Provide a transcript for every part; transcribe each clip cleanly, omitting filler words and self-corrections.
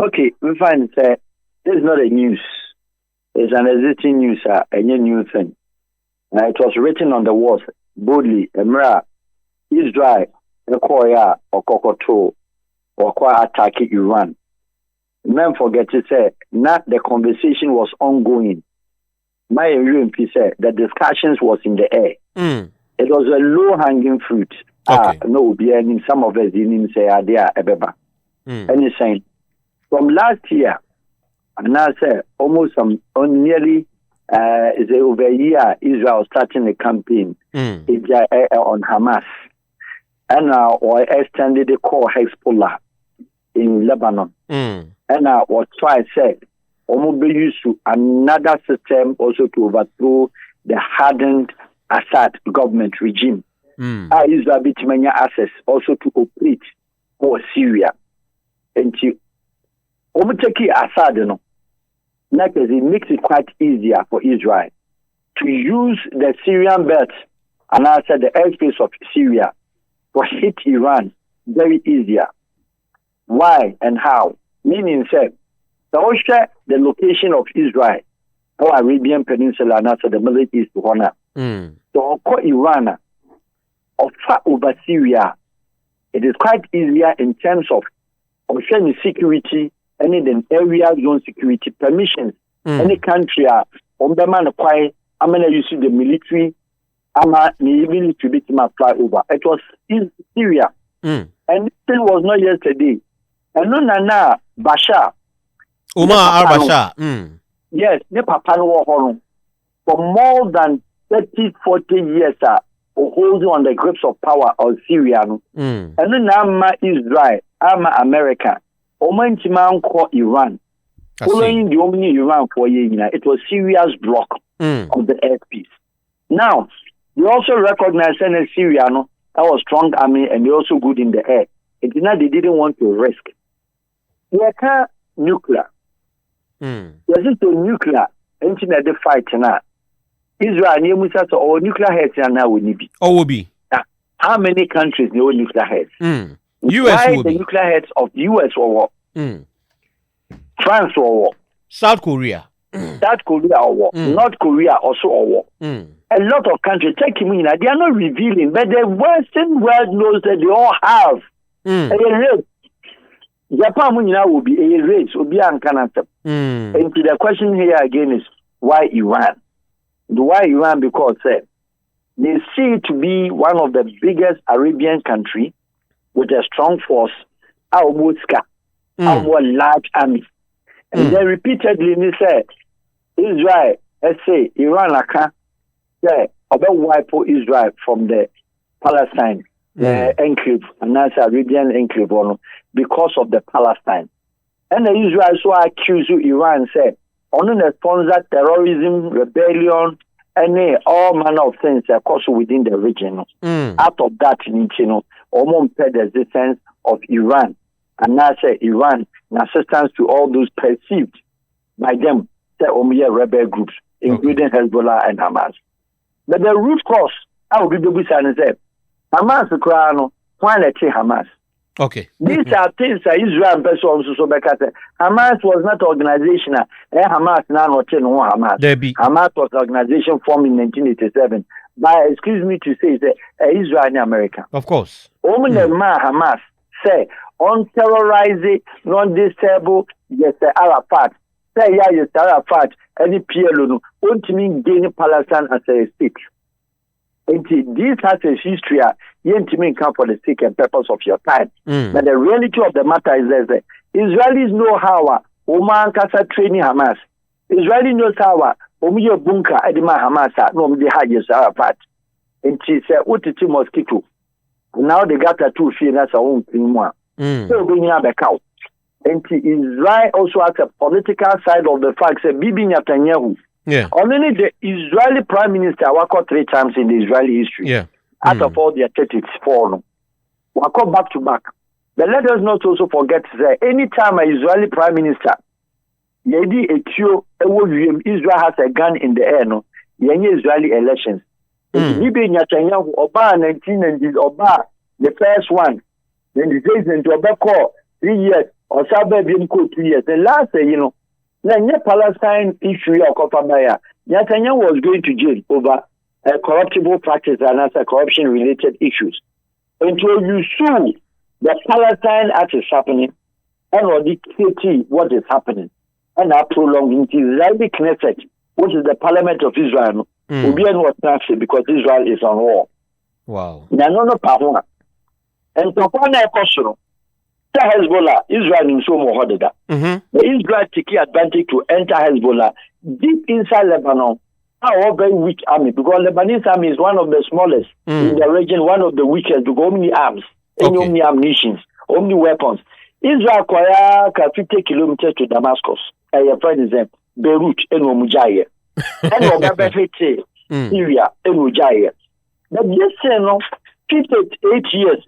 Okay, we find that this is not a news. It's an existing news, a new thing. It was written on the walls boldly. Emra Israel, Korea, or Kokoto, or Kwa attack Iran. Men forget to say, not the conversation was ongoing. My UMP said the discussions was in the air. It was a low-hanging fruit. Okay. No, some of us didn't say, they are ebeba. Anything. From last year, and I said almost nearly over a year, Israel starting a campaign on Hamas. And now we extended the core Hezbollah in Lebanon. And now what try said, be used to another system also to overthrow the hardened Assad government regime. Israel bit many access also to operate for Syria. And to take Assad, it makes it quite easier for Israel to use the Syrian belt and also the airspace of Syria to hit Iran very easier. Why and how? Meaning, said, the location of Israel, or Arabian Peninsula, and also the Middle East, so Iran, or far over Syria, it is quite easier in terms of security, any then area zone security permissions. Any country, on the man acquire, I'm going to use the military, I'm even to be fly over. It was in Syria, and it still was not yesterday. And no, Bashar. Omar al-Bashar. Yes, ne papa no for more than 30-40 years, holding on the grips of power of Syria. And then Israel, America, Oman call Iran. Following the only Iran for it was Syria's block of the airspace. Now, we also recognize that Syria that was strong army and they also good in the air. It's not they didn't want to risk. They can't nuclear. There's just a nuclear internet fight now. Israel near Musa or nuclear heads are now will be. Oh, will be. How many countries know nuclear heads? US will the be. Nuclear heads of the US or what? France or what? South Korea. South Korea or what? North Korea also or what? A lot of countries, take him in, they are not revealing, but the Western world knows that they all have a race. Japan will be a race, will be an Canada. And the question here again is why Iran? Why Iran? Because they see it to be one of the biggest Arabian country with a strong force, our large army. And they repeatedly said, Israel, let's say, Iran, about wipe Israel from the Palestine enclave, and that's Arabian enclave, because of the Palestine. And the Israel so accuse Iran, said, only the sponsor terrorism, rebellion, and all manner of things, of course, within the region. Out of that, almost the existence of Iran, and now say Iran, in assistance to all those perceived by them, rebel groups, including Hezbollah and Hamas. But the root cause, I will be the and say, Hamas, why let's say Hamas? Okay. These are things that Israel person so because Hamas was not organization. Hamas now not Hamas. Hamas was an organization formed in 1987. But excuse me to say that Israel and America. Of course. Only Hamas say on terrorize, non-disable, yes, Arafat. Say yes, Arafat, any PLO, won't mean gain Palestine as a state. And this has a history. You ain't come for the sake and purpose of your time. But the reality of the matter is that Israelis know how Oman Kasa training Hamas. Israelis knows how Omiyo bunker Edima Hamas no they had yes Arafat. And she said, what is mosquito? Now they got a 2 feet that's a own thing more. So bring you back out. And Israel also has a political side of the fact that Bibi Netanyahu. Only the Israeli Prime Minister worked 3 times in the Israeli history. Out of all their 34, work back to back. But let us not also forget that any time an Israeli Prime Minister, Israel has a gun in the air, no, Israeli elections. Bibi Netanyahu, Oba 1990s, Oba the first one, then the days into Oba 3 years, or Sabbath 2 years. The last, Palestine issue of Kopabaya, Netanyahu was going to jail over corruptible practice and other corruption-related issues. Until you sue the Palestine as is happening, and or dictate what is happening, and are prolonging the Israeli Knesset, which is the parliament of Israel, will be what because Israel is on war. Wow. No power. And so for a question, Hezbollah, Israel in so more harder. Israel taking advantage to enter Hezbollah deep inside Lebanon. Our very weak army, because Lebanese army is one of the smallest in the region, one of the weakest, because only arms, only ammunition, only weapons. Israel acquire 50 kilometers to Damascus. Your friend is Beirut and Mujahid. And Syria and Mujahid. But yes, 58 years,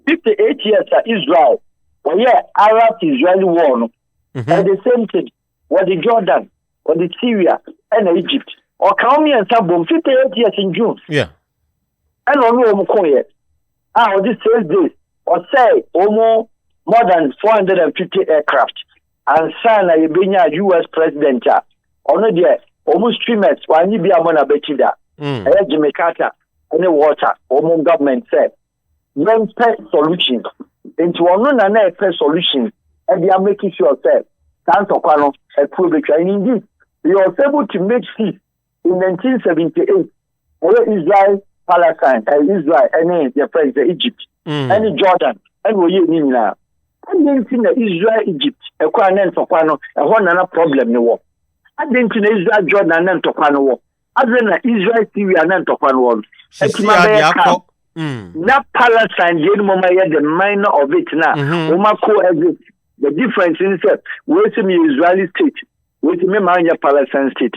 58 years Israel. Well, yeah, Arab-Israeli war. And the same thing. What the Jordan, or the Syria, and Egypt. Or Kaumi and Sabum, 58 years in June. Yeah. And on Mukoye. On this 6 days, or say, more than 450 aircraft. And sign a U.S. president. On the almost 3 months, while you be a mona betida. Jimmy Carter, and the water, almost government said. Then pay solution. Into one another solution. And they are making sure that. Tanto prove it. And indeed, we were able to make peace in 1978. Israel, Palestine, Israel, and their friends, Egypt, and Jordan, and we are now. And then in Israel, Egypt, a quanon for quano, a one problem no war. And then in Israel, Jordan, and Topano war. Other than Israel, Syria, and Topano war. Not Palestine, the minor of it now. Omako exit. The difference in that, wait to me Israeli state, wait to me my Palestine state,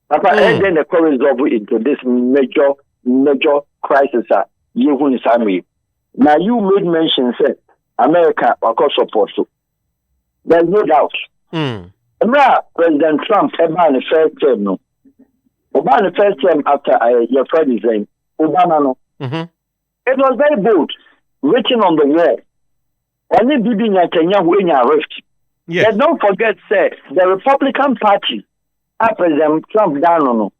Papa, and then the resolve into this major crisis. Now you made mention said America of course support to. There's no doubt. President Trump about the first term, no. About the first term after your friend is saying Obama, no. It was very bold, written on the wall. Only Bibi Netanyahu in your rift. Yes. And don't forget, sir, the Republican Party, President Trump down on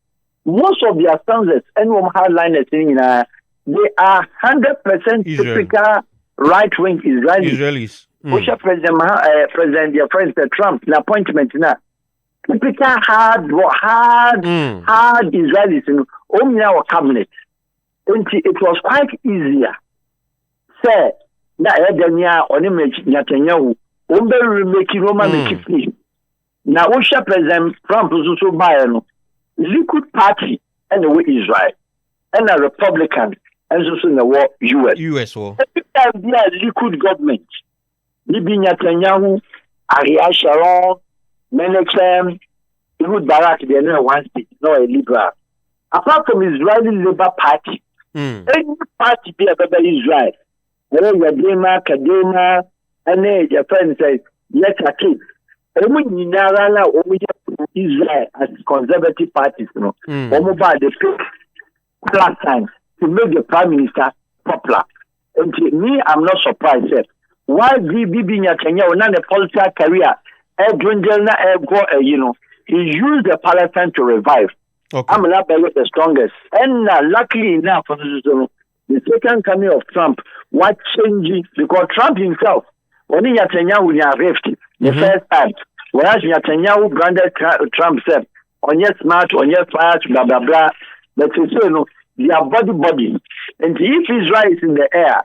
most of their stances and hardliners they are 100% typical right-wing Israelis. Which President their friend Trump, the appointment now. Typical hard Israelis in our cabinet. And it was quite easier. Sir, na edania oni Netanyahu ombe remake Roma make free na wo hwe president Trump so buy no Likud party and the Israel and a Republican and so in the US war the Likud government Bibi Netanyahu Ariel Sharon Menachem Ehud Barak they are one state no a liberal apart from Israeli Labour Party any party be about Israel. Kadema, and your friend says, yes, I keep. Israel as conservative parties, the last time to make the prime minister popular. And to me, I'm not surprised. Why Bibi Netanyahu, not a political career, he used the Palestine to revive. I'm not the strongest. And luckily enough, the second coming of Trump, what changing? Because Trump himself, when Netanyahu rift the first time, whereas Netanyahu branded Trump said, on your smart, on your fire, blah, blah, blah. But you say, they are body. And if Israel is in the air,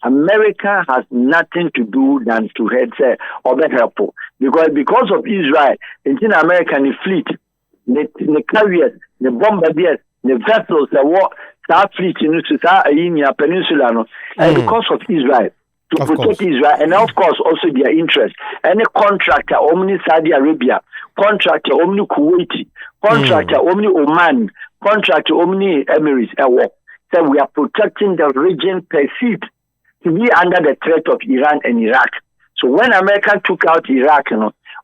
America has nothing to do than to head or be helpful. Because of Israel, in American fleet, the carriers, the bombardiers, the vessels, the war, that fleet in the peninsula, and because of Israel, to protect Israel, and of course also their interest. Any contractor, Omni Saudi Arabia, contractor, Omni Kuwait, contractor, Omni Oman, contractor, Omni Emirates, so we are protecting the region perceived to be under the threat of Iran and Iraq. So when America took out Iraq,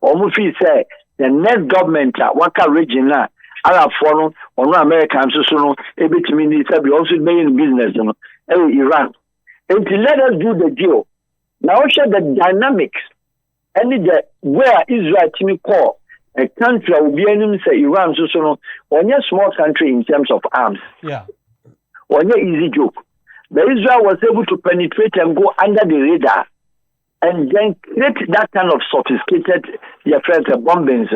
Omufi said the next government, Waka region, Arab forum, or Americans, so every community, we also making business, Iran. And to let us do the deal, Now, share the dynamics. Any the where Israel Timmy call a country will be enemy say Iran so on a small country in terms of arms. Yeah. On a easy joke. The Israel was able to penetrate and go under the radar and then create that kind of sophisticated bombings,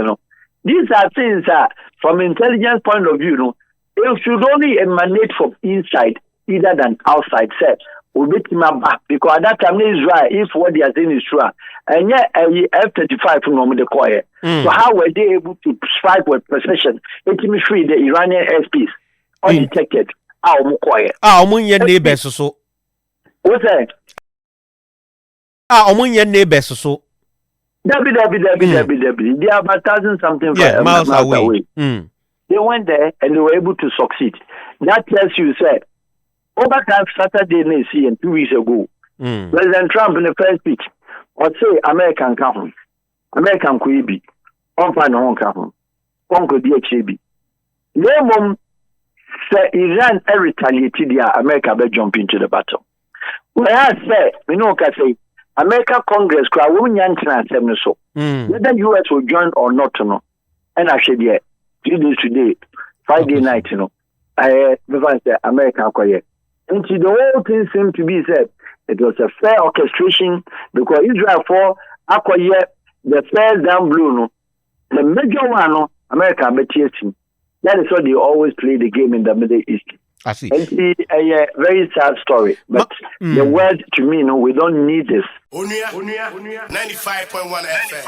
These are things that from intelligence point of view, it should only emanate from inside either than outside set. Because at that time Israel, if what they are saying is true, and yet F-35 from the core. So how were they able to strike with precision? It me free the Iranian airspace undetected. Omunye neighbors so. What's that? Omunye neighbors so. They are about 1,000 something miles away. They went there and they were able to succeed. That tells you, sir. Over time, Saturday, and 2 weeks ago, President Trump in the first speech, or say American come, American Kuibi, on Hong Kong, Congo DHAB. No say Iran retaliated, America will jump into the battle. When I say, say, American Congress, whether US will join or not, and I said, 3 days today, Friday night, I American quiet. And the whole thing seemed to be said. It was a fair orchestration because Israel for acquire the fair down blue, the major one, America, that is what they always play the game in the Middle East. I see. And it's a very sad story, but the word to me, we don't need this. Onua 95.1 FM.